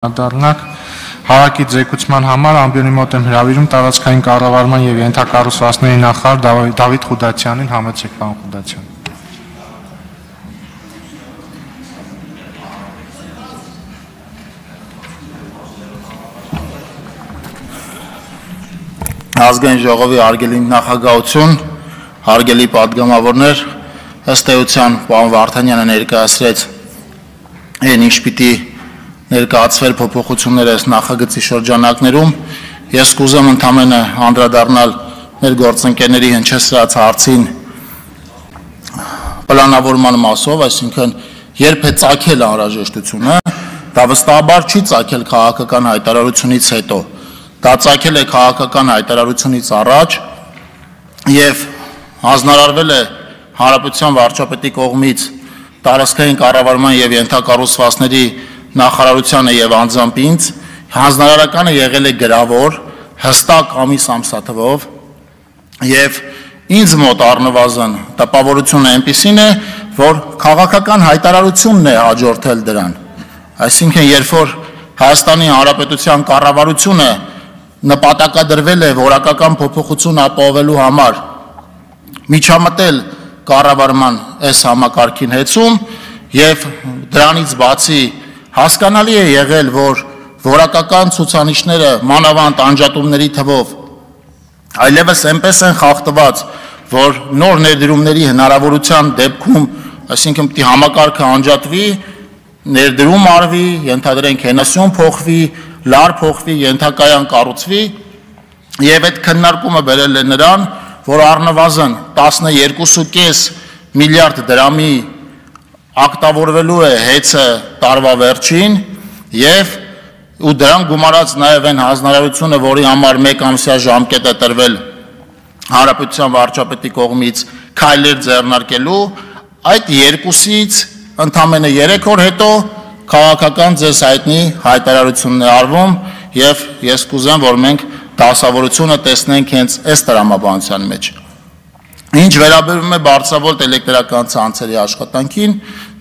Դառնանք հարակի ձեկուցման համար ամբիոնի մոտ եմ հրավիրում տարածքային կառավարման եւ ենթակառուցվածքների նախարար Դավիթ Խուդացյանին, համեցեք պարոն Խուդացյան։ Ազգային ժողովի հարգելի նախագահություն, հարգելի պատգամավորներ, ըստ էության պարոն Վարդանյանը ներկայացրեց այն ինչ պիտի ներկայացվել փոփոխությունները նախագծի շրջանակներում, ես կուզեմ ընդամենը անդրադառնալ մեր գործընկերների հնչեցրած հարցին պլանավորման մասով, այսինքն երբ է ծագել անհրաժեշտությունը, դա վստահաբար չի ծագել քաղաքական հայտարարությունից հետո, դա ծագել է քաղաքական հայտարարությունից առաջ եւ հանձնարարվել է Հանրապետության վարչապետի կողմից տարածքային կառավարման եւ ենթակառուցվածքների նախարարությանը եւ անձամբ ինձ հանձնարարականը եղել է գրավոր հստակ ամիս ամսաթվով եւ ինձ մոտ առնվազն տպավորությունը այնպիսին է, որ քաղաքական հայտարարությունն է հաջորդել դրան, այսինքն երբ որ Հայաստանի Հանրապետության կառավարությունը նպատակադրվել է որակական փոփոխություն ապահովելու համար միջամտել կառավարման այս համակարգին հեծում եւ դրանից բացի հասկանալի է եղել, որ որակական ցուցանիշները մանավանդ անջատումների թվով այլևս այնպես են խախտված, որ նոր ներդրումների հնարավորության դեպքում, այսինքն պիտի համակարգը անջատվի, ներդրում արվի, ենթադրենք հենասյուն փոխվի, լար փոխվի, ենթակայան կառուցվի եւ այդ քննարկումը բերել է նրան, որ առնվազն 12.5 միլիարդ դրամի ակտավորվելու է հեծը տարվա վերջին եւ ու դրան գումարած նաեւ այն հանձնարարությունը, որի համար 1 ամսյա ժամկետ է տրվել Հանրապետության վարչապետի կողմից քայլեր ձեռնարկելու, այդ երկուսից ընդամենը 3 օր հետո քաղաքական ձեզ հայտնի հայտարարությունն է արվում եւ ես կուզեմ, որ մենք դասավորությունը տեսնենք հենց այս տրամաբանության մեջ։ Ինչ վերաբերում է բարձրավոլտ էլեկտրական ցանցերի աշխատանքին,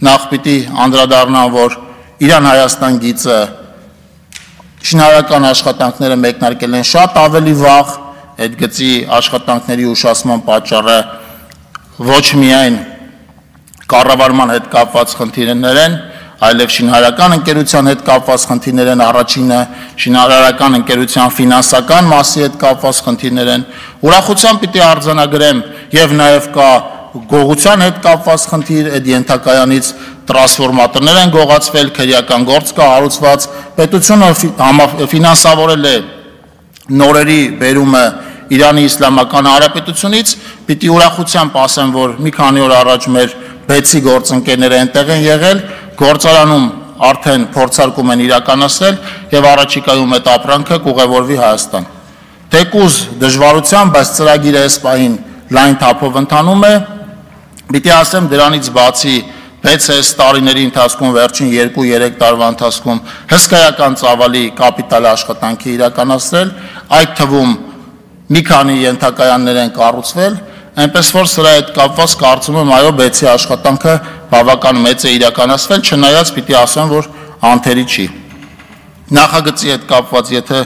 նախ պիտի անդրադառնամ, որ Իրան-Հայաստան գիծը շինարարական աշխատանքները մեկնարկել են շատ ավելի վաղ, այդ գծի աշխատանքների ուշացման պատճառը ոչ միայն կառավարման հետ կապված խնդիրներ են, այլև շինարարական ընկերության հետ կապված խնդիրներ են, առաջինը շինարարական ընկերության ֆինանսական մասի հետ կապված խնդիրներ են, ուրախությամբ պիտի արձանագրեմ եւ նաեւ կա գողության հետ կապված խնդիր, այդ ենթակայանից տրանսֆորմատորներ են գողացվել, քրեական գործ կա հարուցված, պետությունը ֆինանսավորել է նորերի բերումը Իրանի Իսլամական Հանրապետությունից, պիտի ուրախությամբ ասեմ, որ մի քանի օր առաջ մեր բեցի գործընկերները այնտեղ են եղել, գործարանում արդեն փորձարկում են իրականացնել եւ առաջիկայում այդ ապրանքը կուղևորվի Հայաստան։ Թեկուզ դժվարությամբ, բայց ծրագիրը այս պահին լայն թափով ընթանում է, պիտի ասեմ դրանից բացի 6 տարիների ընթացքում վերջին 2-3 տարվա ընթացքում հսկայական ծավալի կապիտալ աշխատանքի իրականացրել, այդ թվում մի քանի ենթակայաններ են կառուցվել, այնպես որ սրա հետ կապված կարծում եմ այո բեցի աշխատանքը բավական մեծ է իրականացվել, չնայած պիտի ասեմ, որ անթերի չի։ Նախագծի հետ կապված, եթե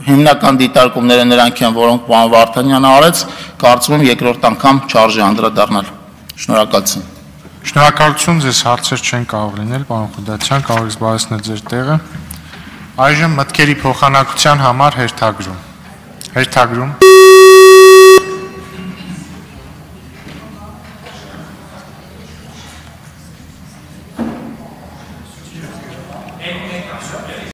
հիմնական դիտարկումները նրանք են, որոնք պարոն Վարդանյանը արեց, կարծում եմ երկրորդ անգամ չարժե անդրադառնալ։ Շնորհակալություն։ Շնորհակալություն, ձեզ հարցեր չեն կարող լինել, պարոն Խուդացյան, կարող եք զբաղեցնել ձեր տեղը։ Այժմ մտքերի փոխանակության համար հերթագրում։